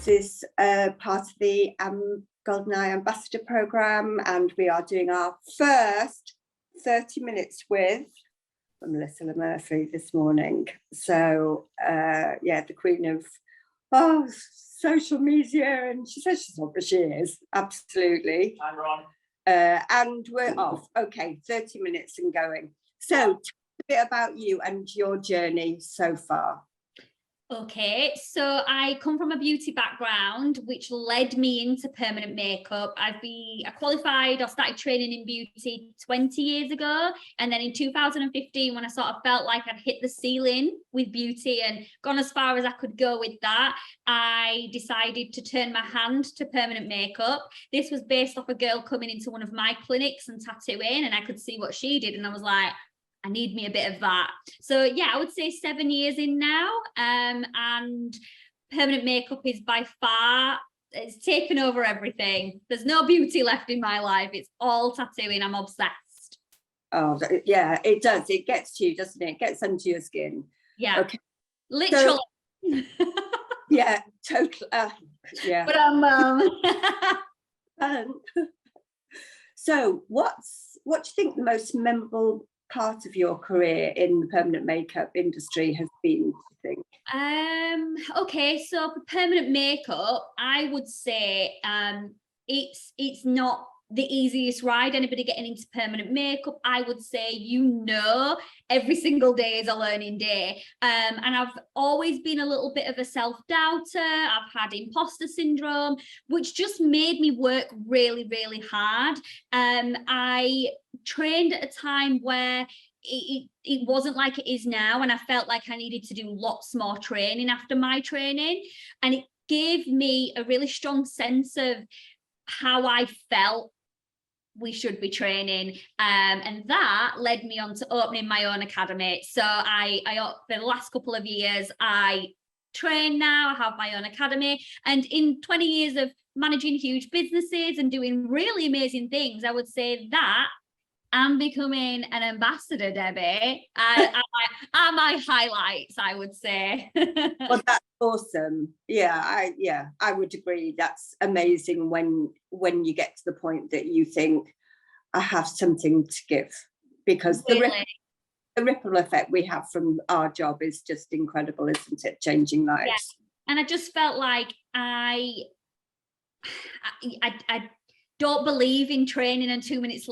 This is part of the Goldeneye Ambassador program, and we are doing our first 30 minutes with Melissa Murphy this morning. So yeah, the queen of social media, and she says she's not, but she is, absolutely. I'm Ron. And we're off. Okay, 30 minutes and going. So tell us a bit about you and your journey so far. Okay, so I come from a beauty background, which led me into permanent makeup. I qualified or started training in beauty 20 years ago. And then in 2015, when I sort of felt like I'd hit the ceiling with beauty and gone as far as I could go with that, I decided to turn my hand to permanent makeup. This was based off a girl coming into one of my clinics and tattooing, and I could see what she did. And I was like, I need me a bit of that. So yeah, I would say 7 years in now. And permanent makeup is by far, it's taken over everything. There's no beauty left in my life. It's all tattooing. I'm obsessed. Oh yeah, it does. It gets to you, doesn't it? It gets under your skin. Yeah. Okay. Literally. So, yeah, totally. Yeah. But So what do you think the most memorable part of your career in the permanent makeup industry has been, I think? Okay, so for permanent makeup, I would say it's not the easiest ride. Anybody getting into permanent makeup, I would say, every single day is a learning day. And I've always been a little bit of a self-doubter. I've had imposter syndrome, which just made me work really, really hard. I trained at a time where it wasn't like it is now, and I felt like I needed to do lots more training after my training, and it gave me a really strong sense of how I felt we should be training, and that led me on to opening my own academy. So I for the last couple of years I train now. I have my own academy, and in 20 years of managing huge businesses and doing really amazing things, I would say that I'm becoming an ambassador, Debbie, are my highlights, I would say. Well, that's awesome. Yeah, I would agree. That's amazing when you get to the point that you think, I have something to give, because Really? the ripple effect we have from our job is just incredible, isn't it? Changing lives. Yeah. And I just felt like I don't believe in training and 2 minutes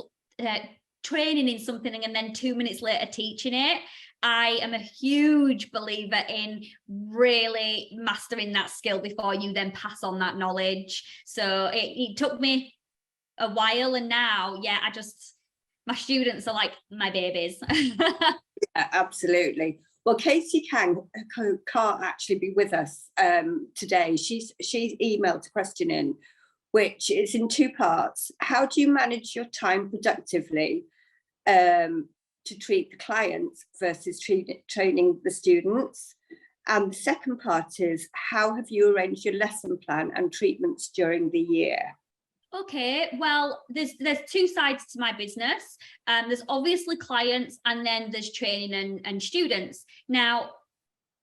training in something and then 2 minutes later teaching it. I am a huge believer in really mastering that skill before you then pass on that knowledge. So it took me a while, and now, yeah, my students are like my babies. Yeah, absolutely. Well, Katie can't actually be with us today. She's emailed a question in, which is in two parts. How do you manage your time productively to treat the clients versus training the students? And the second part is, how have you arranged your lesson plan and treatments during the year? Okay, well, there's two sides to my business. There's obviously clients, and then there's training and students. Now,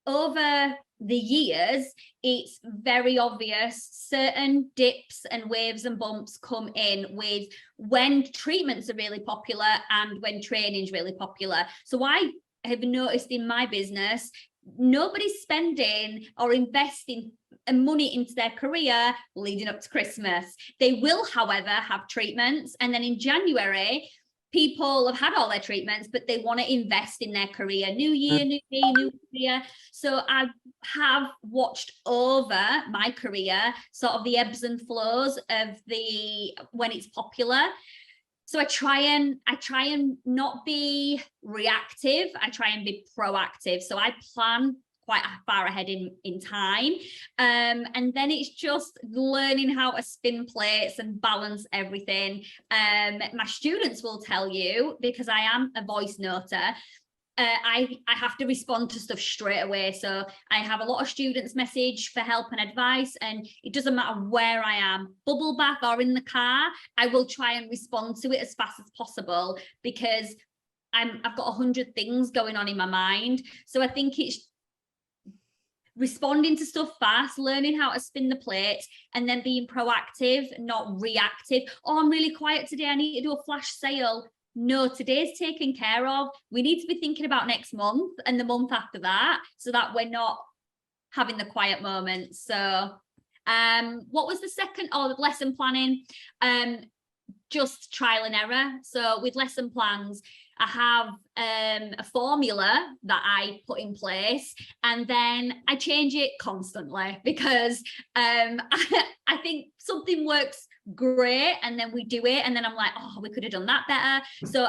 over the years, it's very obvious certain dips and waves and bumps come in with when treatments are really popular and when training is really popular. So I have noticed in my business, nobody's spending or investing money into their career leading up to Christmas. They will, however, have treatments, and then in January, people have had all their treatments, but they want to invest in their career. New year, new me, new career. So I have watched over my career, sort of the ebbs and flows of when it's popular. So I try and not be reactive. I try and be proactive. So I plan quite far ahead in time. And then it's just learning how to spin plates and balance everything. My students will tell you, because I am a voice noter, I have to respond to stuff straight away. So I have a lot of students message for help and advice, and it doesn't matter where I am, bubble bath or in the car, I will try and respond to it as fast as possible, because I've got 100 things going on in my mind. So I think it's responding to stuff fast, learning how to spin the plate, and then being proactive, not reactive. Oh, I'm really quiet today, I need to do a flash sale. No, today's taken care of. We need to be thinking about next month and the month after that, so that we're not having the quiet moments. So what was the second? Oh, the lesson planning. Just trial and error. So with lesson plans, I have a formula that I put in place, and then I change it constantly because I think something works great, and then we do it, and then I'm like, oh, we could have done that better. So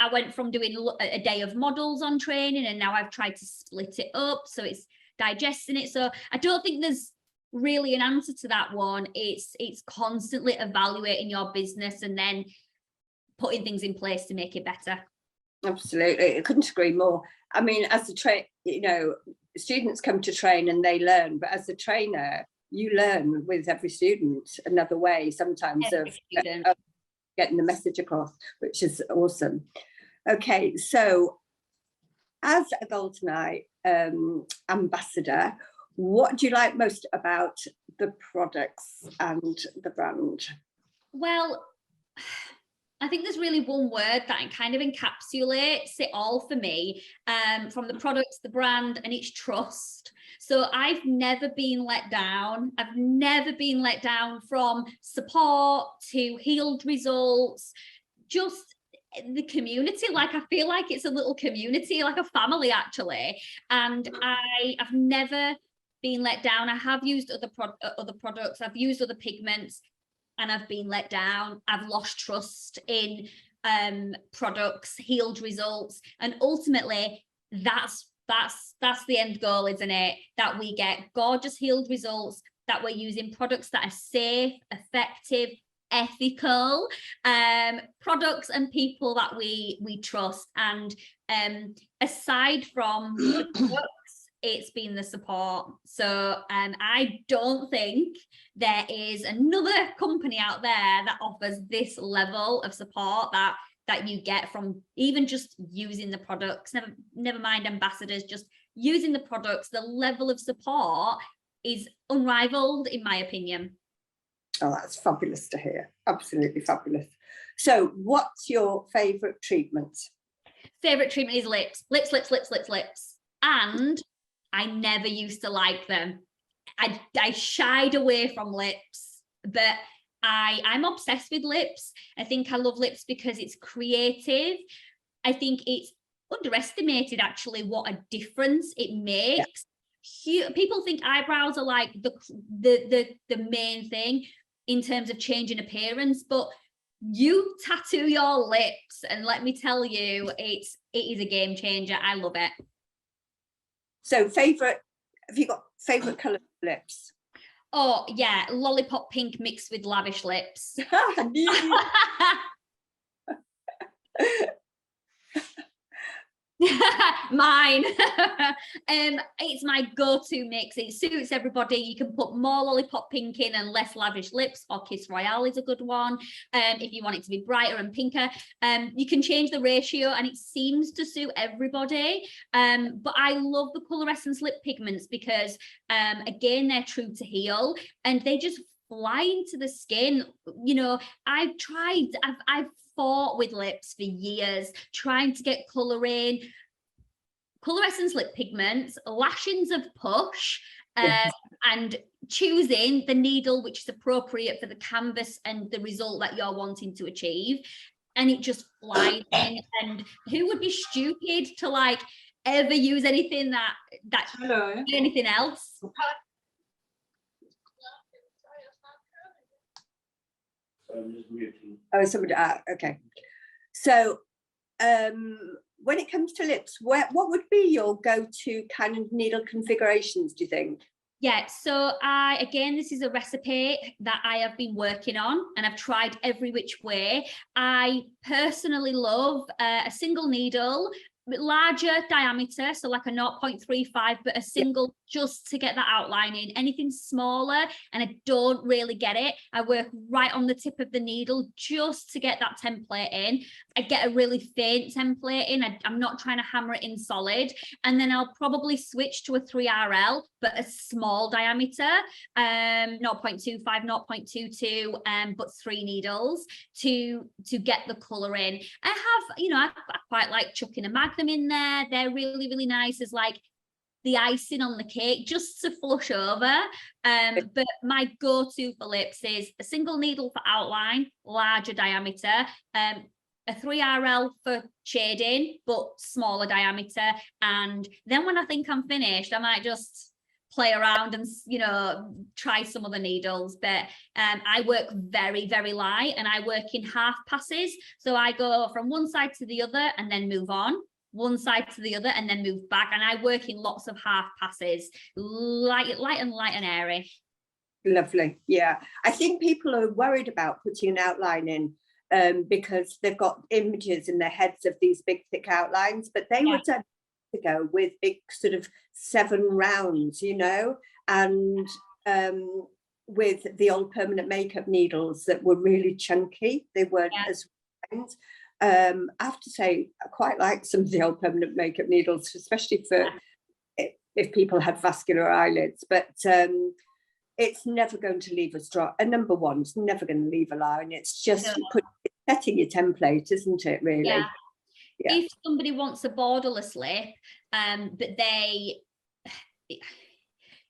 I went from doing a day of models on training, and now I've tried to split it up so it's digesting it. So I don't think there's really an answer to that one. It's constantly evaluating your business and then putting things in place to make it better. Absolutely, I couldn't agree more. I mean, as a students come to train and they learn, but as a trainer, you learn with every student another way sometimes of getting the message across, which is awesome. Okay, so as a Goldeneye ambassador, what do you like most about the products and the brand? Well, I think there's really one word that kind of encapsulates it all for me, from the products, the brand, and it's trust. So I've never been let down. I've never been let down from support to healed results, just the community. Like, I feel like it's a little community, like a family actually. And I've never been let down. I have used other products, I've used other pigments, and I've been let down. I've lost trust in products, healed results, and ultimately that's the end goal, isn't it? That we get gorgeous healed results, that we're using products that are safe, effective, ethical, products and people that we trust. And aside from the products, it's been the support. So I don't think there is another company out there that offers this level of support that you get from even just using the products. Never mind ambassadors, just using the products. The level of support is unrivaled, in my opinion. Oh, that's fabulous to hear. Absolutely fabulous. So what's your favorite treatment? Favorite treatment is lips. Lips. And I never used to like them. I shied away from lips, but I'm obsessed with lips. I think I love lips because it's creative. I think it's underestimated actually what a difference it makes. Yeah. People think eyebrows are like the main thing in terms of changing appearance, but you tattoo your lips and let me tell you, it is a game changer. I love it. So have you got favorite colour lips? Oh yeah, lollipop pink mixed with lavish lips. Mine. It's my go-to mix. It suits everybody. You can put more lollipop pink in and less lavish lips, or Kiss Royale is a good one. If you want it to be brighter and pinker, you can change the ratio and it seems to suit everybody. But I love the Colorescence lip pigments because again, they're true to heal and they just fly into the skin. You know, I've fought with lips for years, trying to get colour in. Colorescence lip pigments, lashings of push, and choosing the needle which is appropriate for the canvas and the result that you're wanting to achieve. And it just flies in. And who would be stupid to like ever use anything that anything else? Oh, somebody. Okay. So, when it comes to lips, what would be your go-to kind of needle configurations, do you think? Yeah, so again, this is a recipe that I have been working on and I've tried every which way. I personally love a single needle larger diameter, so like a 0.35, but a single just to get that outline in. Anything smaller and I don't really get it, I work right on the tip of the needle just to get that template in. I get a really faint template in. I'm not trying to hammer it in solid, and then I'll probably switch to a 3RL, but a small diameter, 0.25, 0.22, but 3 needles to get the color in. I have, you know, I quite like chucking a Magnum in there. They're really, really nice as like the icing on the cake, just to flush over. But my go-to for lips is a single needle for outline, larger diameter, a 3RL for shading, but smaller diameter. And then when I think I'm finished, I might just play around and, you know, try some other needles. But I work very, very light, and I work in half passes. So I go from one side to the other and then move on, one side to the other and then move back. And I work in lots of half passes, light and airy. Lovely. Yeah. I think people are worried about putting an outline in because they've got images in their heads of these big, thick outlines, but they were done ago with big sort of 7 rounds, you know, and with the old permanent makeup needles that were really chunky. They weren't as round. I have to say, I quite like some of the old permanent makeup needles, especially for if people had vascular eyelids, but it's never going to leave a number one, it's never going to leave a line. It's just setting your template, isn't it, really? Yeah. If somebody wants a borderless lip, but they,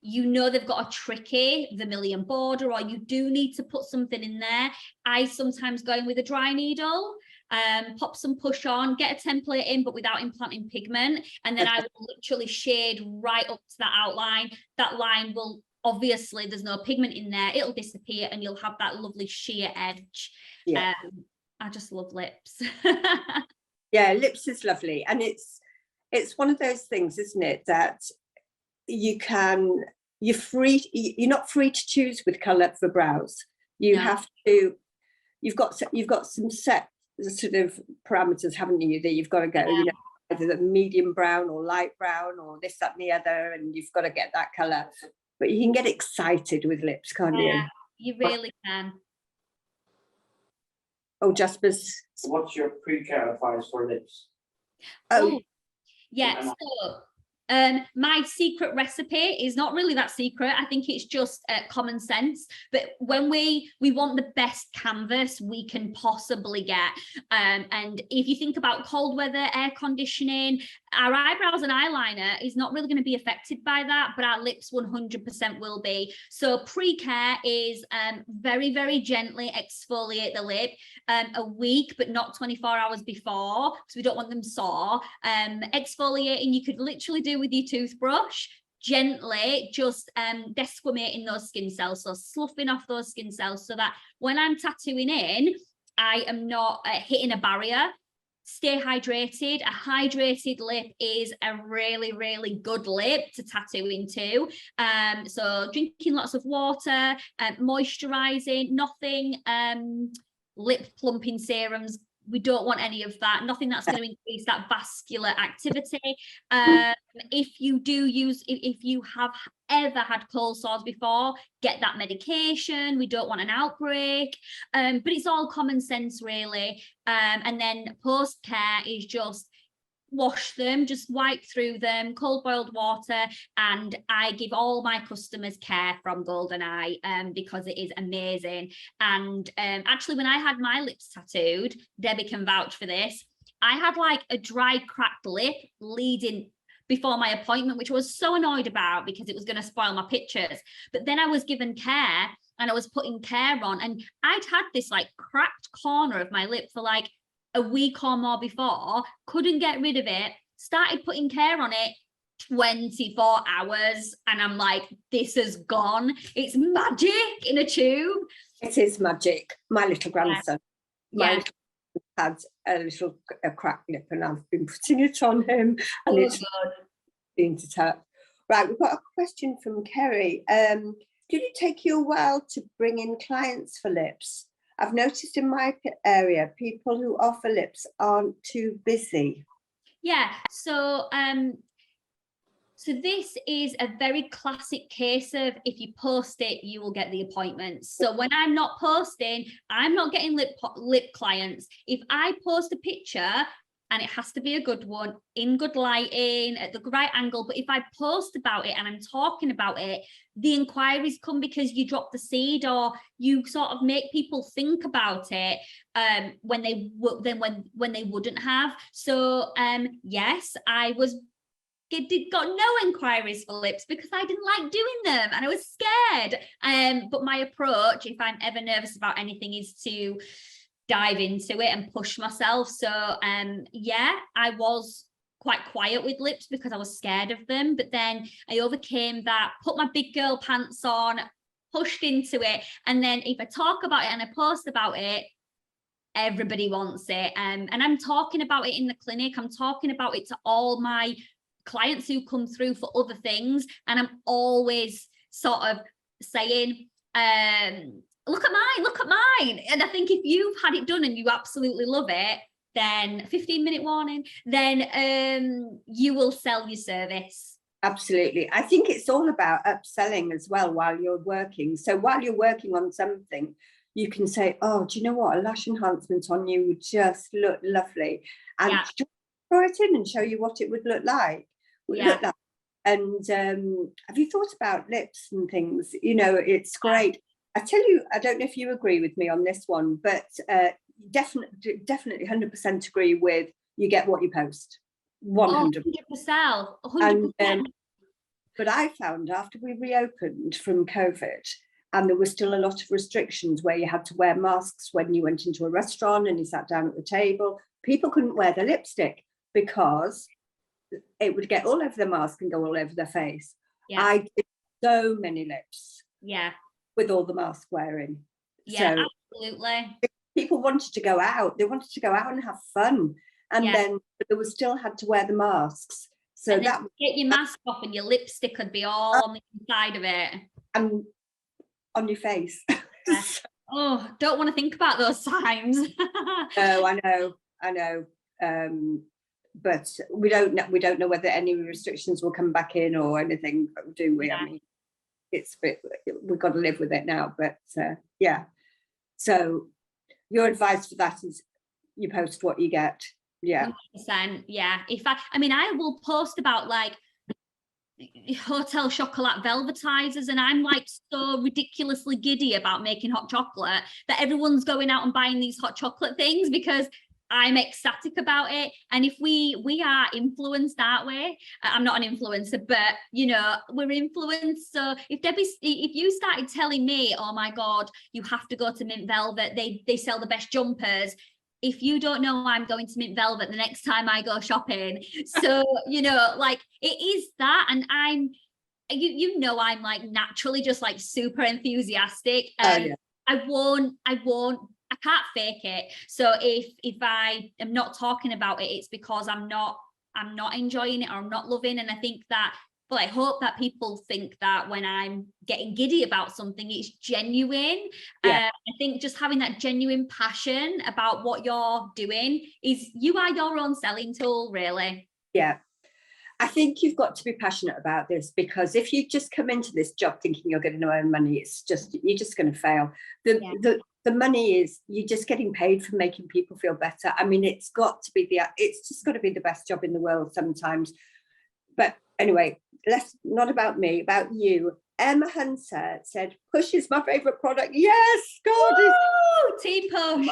you know, they've got a tricky vermilion border, or you do need to put something in there, I sometimes go in with a dry needle, pop some push on, get a template in, but without implanting pigment, and then I will literally shade right up to that outline. That line will, obviously, there's no pigment in there, it'll disappear, and you'll have that lovely sheer edge. I just love lips. Yeah, lips is lovely, and it's one of those things, isn't it, that you're not free to choose with colour for brows. You have to, you've got some set sort of parameters, haven't you, that you've got to go, you know, either the medium brown or light brown or this, that and the other, and you've got to get that colour. But you can get excited with lips, can't you? Yeah, you really can. Oh, Jasper's. What's your pre-care advice for lips? Oh, yeah. So my secret recipe is not really that secret. I think it's just common sense. But when we want the best canvas we can possibly get, and if you think about cold weather, air conditioning, our eyebrows and eyeliner is not really going to be affected by that, but our lips 100% will be. So pre-care is very, very gently exfoliate the lip a week, but not 24 hours before, because we don't want them sore. Exfoliating, you could literally do with your toothbrush, gently just desquamating those skin cells, so sloughing off those skin cells, so that when I'm tattooing in, I am not hitting a barrier. Stay hydrated. A hydrated lip is a really, really good lip to tattoo into. So drinking lots of water, moisturizing, nothing lip plumping serums. We don't want any of that. Nothing that's going to increase that vascular activity. If you have ever had cold sores before, get that medication. We don't want an outbreak. But it's all common sense, really. And then post-care is just wash them, just wipe through them, cold boiled water, and I give all my customers care from Goldeneye because it is amazing. And actually, when I had my lips tattooed, Debbie can vouch for this, I had like a dry, cracked lip leading before my appointment, which I was so annoyed about because it was going to spoil my pictures. But then I was given care and I was putting care on, and I'd had this like cracked corner of my lip for like a week or more before, couldn't get rid of it, started putting care on it 24 hours, and I'm like, this has gone. It's magic in a tube. It is magic. My little grandson, had a cracked lip, and I've been putting it on him, and it's been to tap. Right, we've got a question from Kerry. Did it take you a while to bring in clients for lips? I've noticed in my area, people who offer lips aren't too busy. Yeah, so so this is a very classic case of if you post it, you will get the appointments. So when I'm not posting, I'm not getting lip clients. If I post a picture, and it has to be a good one, in good lighting, at the right angle, but if I post about it and I'm talking about it, the inquiries come because you drop the seed, or you sort of make people think about it when they wouldn't have. So yes, I got no inquiries for lips because I didn't like doing them and I was scared. But my approach, if I'm ever nervous about anything, is to dive into it and push myself. So yeah, I was quite quiet with lips because I was scared of them, but then I overcame that, put my big girl pants on, pushed into it, and then if I talk about it and I post about it, everybody wants it. And I'm talking about it in the clinic, I'm talking about it to all my clients who come through for other things, and I'm always sort of saying, look at mine. And I think if you've had it done and you absolutely love it, then 15-minute warning, then you will sell your service. Absolutely. I think it's all about upselling as well while you're working. So while you're working on something, you can say, oh, do you know what? A lash enhancement on you would just look lovely. And throw it in and show you what it would look like. And have you thought about lips and things? You know, it's great. I tell you, I don't know if you agree with me on this one, but definitely 100% agree with you get what you post. 100%. 100%. But I found after we reopened from COVID, and there were still a lot of restrictions where you had to wear masks when you went into a restaurant and you sat down at the table, people couldn't wear their lipstick because it would get all over the mask and go all over their face. I did so many lips. With all the mask wearing. So absolutely. People wanted to go out. They wanted to go out and have fun. And then but they were still had to wear the masks. So and that get your mask off and your lipstick would be all on the inside of it. And on your face. Oh, don't want to think about those times. No, I know. But we don't know whether any restrictions will come back in or anything, do we? I mean, it's a bit, we've got to live with it now, but yeah. So your advice for that is you post what you get. 100%, yeah. I mean, I will post about like hotel chocolate velvetizers, and I'm like so ridiculously giddy about making hot chocolate that everyone's going out and buying these hot chocolate things because I'm ecstatic about it. And if we are influenced that way, I'm not an influencer, but you know, we're influenced. So if you started telling me, oh my God, you have to go to Mint Velvet, they sell the best jumpers. If you don't know I'm going to Mint Velvet the next time I go shopping. So, you know, like it is that. And I'm like naturally just like super enthusiastic. I can't fake it. So if I am not talking about it, it's because I'm not enjoying it or I'm not loving. And I think that, well, I hope that people think that when I'm getting giddy about something, it's genuine. I think just having that genuine passion about what you're doing you are your own selling tool, really. Yeah. I think you've got to be passionate about this, because if you just come into this job thinking you're going to earn money, you're just going to fail. The money is, you're just getting paid for making people feel better. I mean, it's just got to be the best job in the world sometimes. But anyway, not about me, about you. Emma Hunter said, Push is my favourite product. Yes, God. Team Push.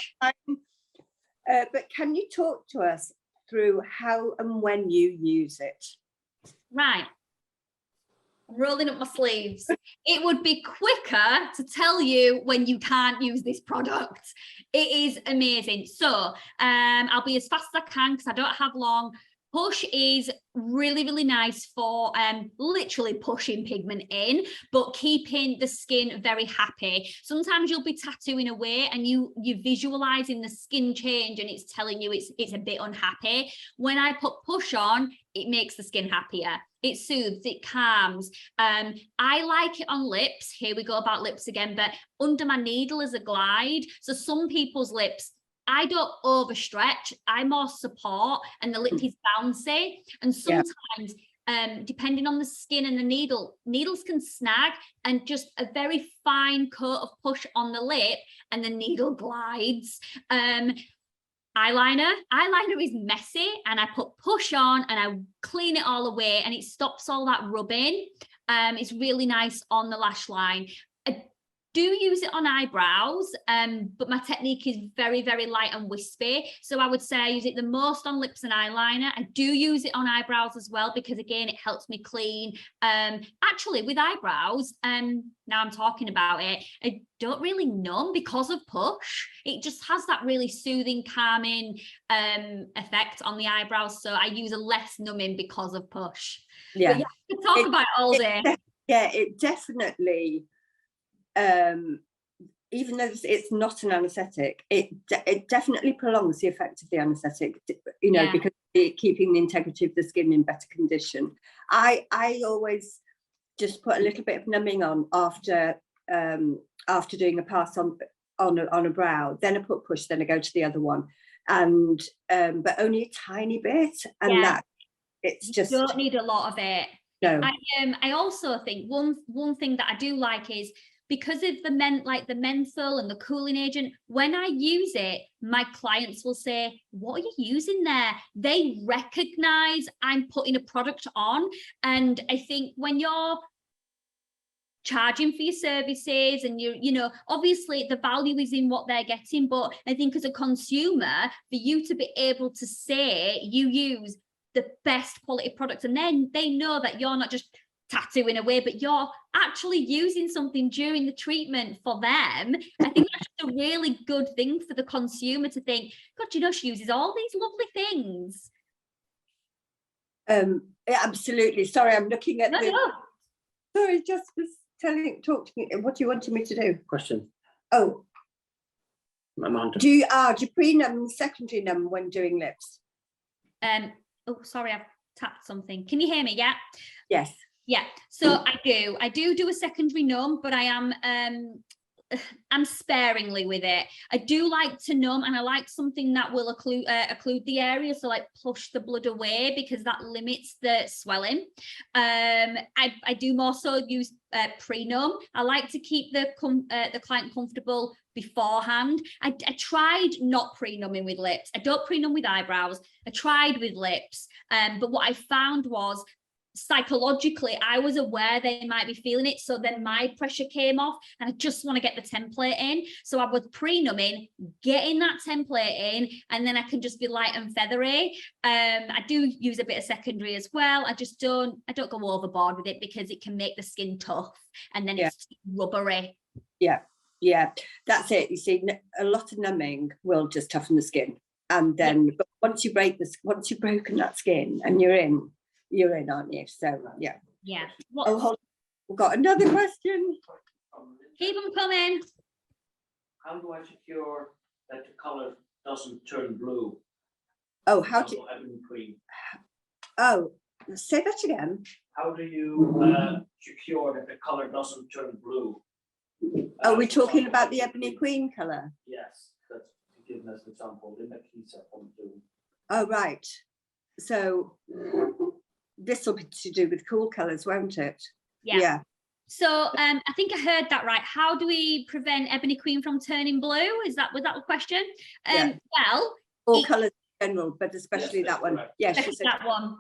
But can you talk to us through how and when you use it? Right. I'm rolling up my sleeves. It would be quicker to tell you when you can't use this product. It is amazing. So I'll be as fast as I can because I don't have long. Push is really, really nice for literally pushing pigment in, but keeping the skin very happy. Sometimes you'll be tattooing away and you're visualizing the skin change and it's telling you it's a bit unhappy. When I put Push on, it makes the skin happier. It soothes, it calms. I like it on lips. Here we go about lips again, but under my needle as a glide. So some people's lips I don't overstretch, I more support, and the lip is bouncy. And sometimes, depending on the skin and the needles can snag, and just a very fine coat of push on the lip and the needle glides. Eyeliner is messy, and I put push on and I clean it all away, and it stops all that rubbing. It's really nice on the lash line. I do use it on eyebrows, but my technique is very, very light and wispy. So I would say I use it the most on lips and eyeliner. I do use it on eyebrows as well, because again, it helps me clean. Actually, with eyebrows, now I'm talking about it, I don't really numb because of push. It just has that really soothing, calming effect on the eyebrows. So I use a less numbing because of push. Yeah, but yeah, we could talk about it all day. Yeah, it definitely, even though it's not an anaesthetic, it definitely prolongs the effect of the anaesthetic, you know, because it's keeping the integrity of the skin in better condition. I always just put a little bit of numbing on after doing a pass on a brow, then I put push, then I go to the other one, and but only a tiny bit, and that it's just, you don't need a lot of it. No. I also think one thing that I do like is, because of the menthol and the cooling agent, when I use it, my clients will say, what are you using there? They recognize I'm putting a product on. And I think when you're charging for your services, and you know, obviously the value is in what they're getting, but I think as a consumer, for you to be able to say you use the best quality products, and then they know that you're not just tattooing away, but you're actually using something during the treatment for them. I think that's just a really good thing for the consumer to think, God, you know, she uses all these lovely things. Absolutely. Sorry, I'm looking at No. Sorry, just was talk to me. What do you wanted me to do? Question. Oh, Amanda. do you pre-numb, secondary numb when doing lips? Oh, sorry, I've tapped something. Can you hear me? Yeah. Yes. Yeah. So I do a secondary numb, but I am I'm sparingly with it. I do like to numb, and I like something that will occlude the area, so like push the blood away, because that limits the swelling. I do more so use pre-numb. I like to keep the client comfortable beforehand. I tried not pre-numbing with lips. I don't pre-numb with eyebrows. I tried with lips, but what I found was, psychologically, I was aware they might be feeling it, so then my pressure came off, and I just want to get the template in. So I was pre-numbing, getting that template in, and then I can just be light and feathery. I do use a bit of secondary as well. I don't go overboard with it, because it can make the skin tough, and then it's rubbery. Yeah, that's it. You see, a lot of numbing will just toughen the skin, and then but once you've broken that skin, and you're in, aren't you? So yeah. Hold on. We've got another question. Keep them coming. How do I secure that the color doesn't turn blue? Oh, how do you? Ebony cream. Oh, say that again. How do you secure that the color doesn't turn blue? Oh, we're talking about the ebony queen color. Yes, that's given as an example. Oh, right. So this will be to do with cool colors, won't it? Yeah. So I think I heard that right. How do we prevent ebony queen from turning blue? Was that the question? Well, all colors in general, but especially that one. Yes, that one.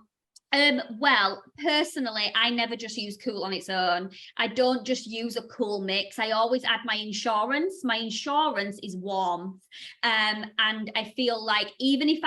Well, personally, I never just use cool on its own. I don't just use a cool mix. I always add my insurance. My insurance is warmth. And I feel like even if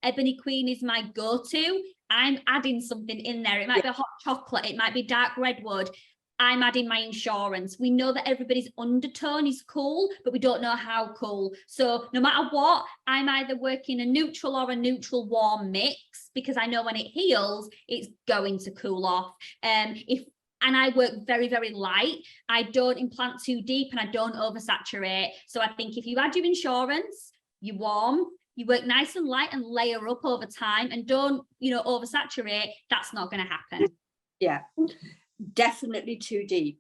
ebony queen is my go-to, I'm adding something in there. It might be a hot chocolate, it might be dark redwood. I'm adding my insurance. We know that everybody's undertone is cool, but we don't know how cool. So no matter what, I'm either working a neutral or a neutral warm mix, because I know when it heals, it's going to cool off. And I work very, very light. I don't implant too deep, and I don't oversaturate. So I think if you add your insurance, you warm, you work nice and light and layer up over time, and don't, oversaturate, that's not going to happen. Yeah. Definitely too deep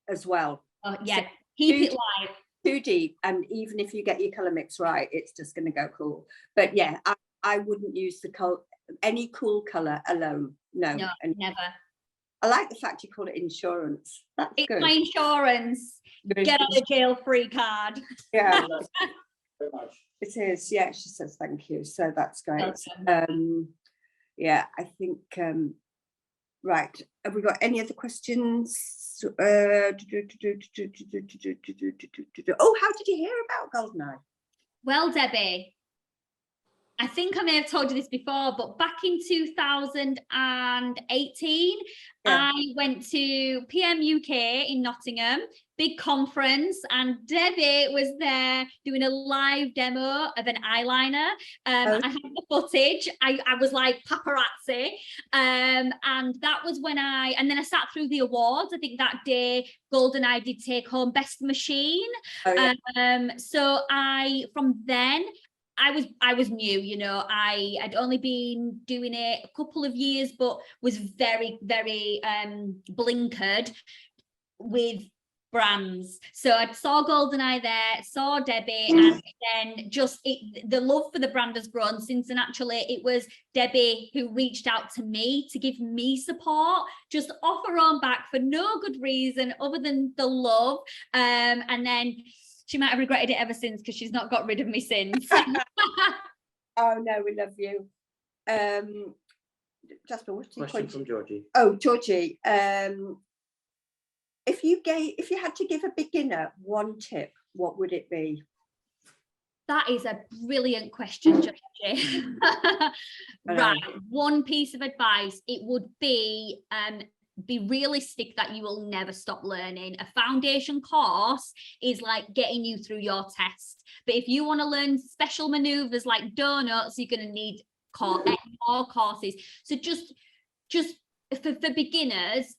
as well. Oh, yeah, keep it light. too deep, and even if you get your colour mix right, it's just going to go cool. But yeah, I wouldn't use any cool colour alone. No, No, and never. I like the fact you call it insurance. That's It's good. my insurance. Get on a jail free card. Yeah, Very much. it is. Yeah, she says thank you. So that's great. Welcome. Yeah, I think. Right. Have we got any other questions? Oh, how did you hear about Goldeneye? Well, Debbie, I think I may have told you this before, but back in 2018, Yeah. I went to PM UK in Nottingham, big conference, and Debbie was there doing a live demo of an eyeliner. I had the footage. I was like paparazzi. And that was when and then I sat through the awards. I think that day, Goldeneye did take home Best Machine. Oh, yeah. So from then, I was new, you know, I had only been doing it a couple of years, but was very, very blinkered with brands. So I saw Goldeneye there, saw Debbie, and then just the love for the brand has grown since. And actually it was Debbie who reached out to me to give me support, just off her own back for no good reason other than the love. And then she might have regretted it ever since, because she's not got rid of me since. Oh no, we love you. Jasper, what's your Question from Georgie. Oh, Georgie. If you had to give a beginner one tip, what would it be? That is a brilliant question, Georgie. Right, one piece of advice, it would be realistic that you will never stop learning. A foundation course is like getting you through your test. But if you want to learn special maneuvers like donuts, you're going to need more courses. So just for beginners,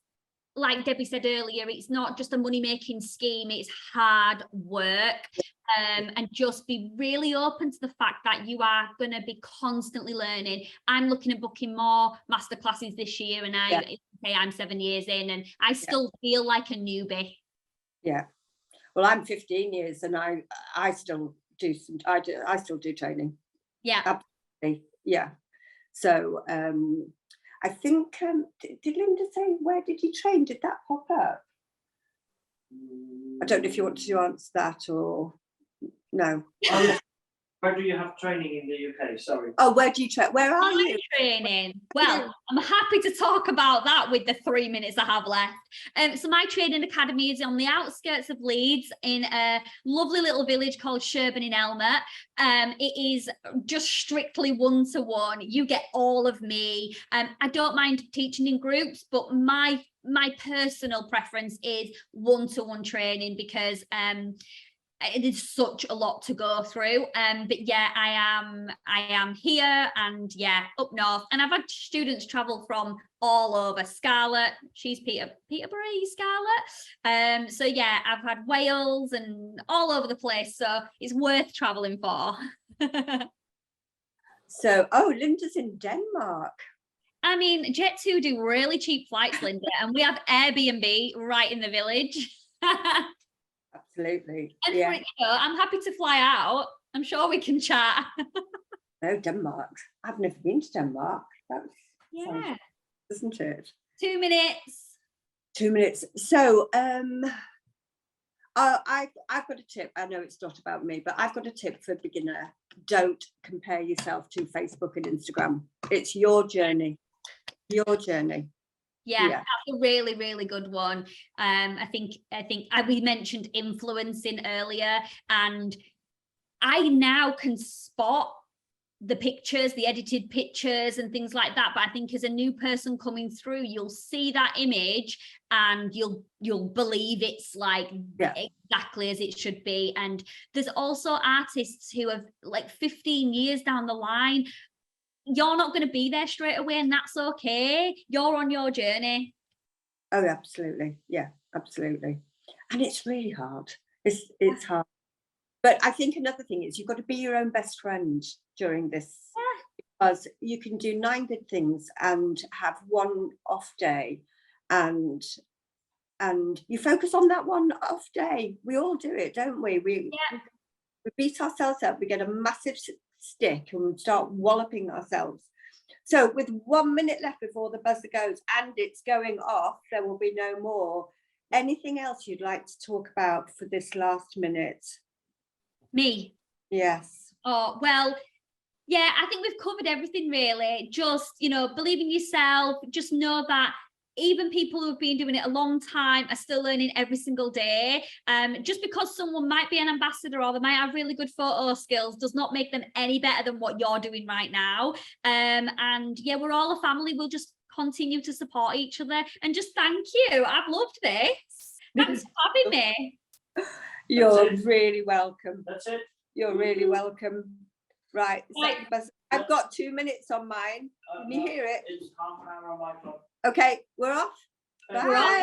like Debbie said earlier, it's not just a money-making scheme, it's hard work. And just be really open to the fact that you are going to be constantly learning. I'm looking at booking more masterclasses this year, and I'm 7 years in and I still feel like a newbie. Yeah. Well, I'm 15 years and I still do I still do training. Yeah. Absolutely. Yeah. So I think did Linda say where did you train? Did that pop up? I don't know if you want to answer that or no. Where do you have training in the UK? Sorry. Oh, where do you train? Where are you? Training. Well, I'm happy to talk about that with the 3 minutes I have left. So my training academy is on the outskirts of Leeds in a lovely little village called Sherburn in Elmet. It is just strictly one-to-one. You get all of me. I don't mind teaching in groups, but my personal preference is one-to-one training because it is such a lot to go through. But yeah, I am here and up north, and I've had students travel from all over. Scarlett, she's Peterborough, Scarlett. So yeah, I've had Wales and all over the place, so it's worth traveling for. So Linda's in Denmark. I mean, Jet2 do really cheap flights, Linda, and we have Airbnb right in the village. Absolutely. And I'm happy to fly out. I'm sure we can chat. No, Denmark. I've never been to Denmark. Yeah. Isn't it? 2 minutes. 2 minutes. So I've got a tip. I know it's not about me, but I've got a tip for a beginner. Don't compare yourself to Facebook and Instagram. It's your journey. Your journey. Yeah, that's a really, really good one. I think we mentioned influencing earlier, and I now can spot the pictures, the edited pictures and things like that. But I think as a new person coming through, you'll see that image and you'll believe it's like exactly as it should be. And there's also artists who have like 15 years down the line. You're not going to be there straight away, and that's okay. You're on your journey. Oh, absolutely. Yeah, absolutely. And it's really hard. It's hard. But I think another thing is you've got to be your own best friend during this, because you can do 9 good things and have one off day, and and you focus on that one off day. We all do it, don't we? We beat ourselves up, we get a massive stick and start walloping ourselves. So with 1 minute left before the buzzer goes and it's going off, there will be no more. Anything else you'd like to talk about for this last minute? Me? Yes. Oh, well, yeah, I think we've covered everything really. Just, you know, believe in yourself. Just know that even people who have been doing it a long time are still learning every single day. Just because someone might be an ambassador or they might have really good photo skills does not make them any better than what you're doing right now. And yeah, we're all a family. We'll just continue to support each other. And just thank you. I've loved this. Thanks for having me. You're really welcome. That's it. You're really welcome. Right. I've got 2 minutes on mine. Can you hear it? It's half an hour on my clock. Okay, we're off. We're off. Bye.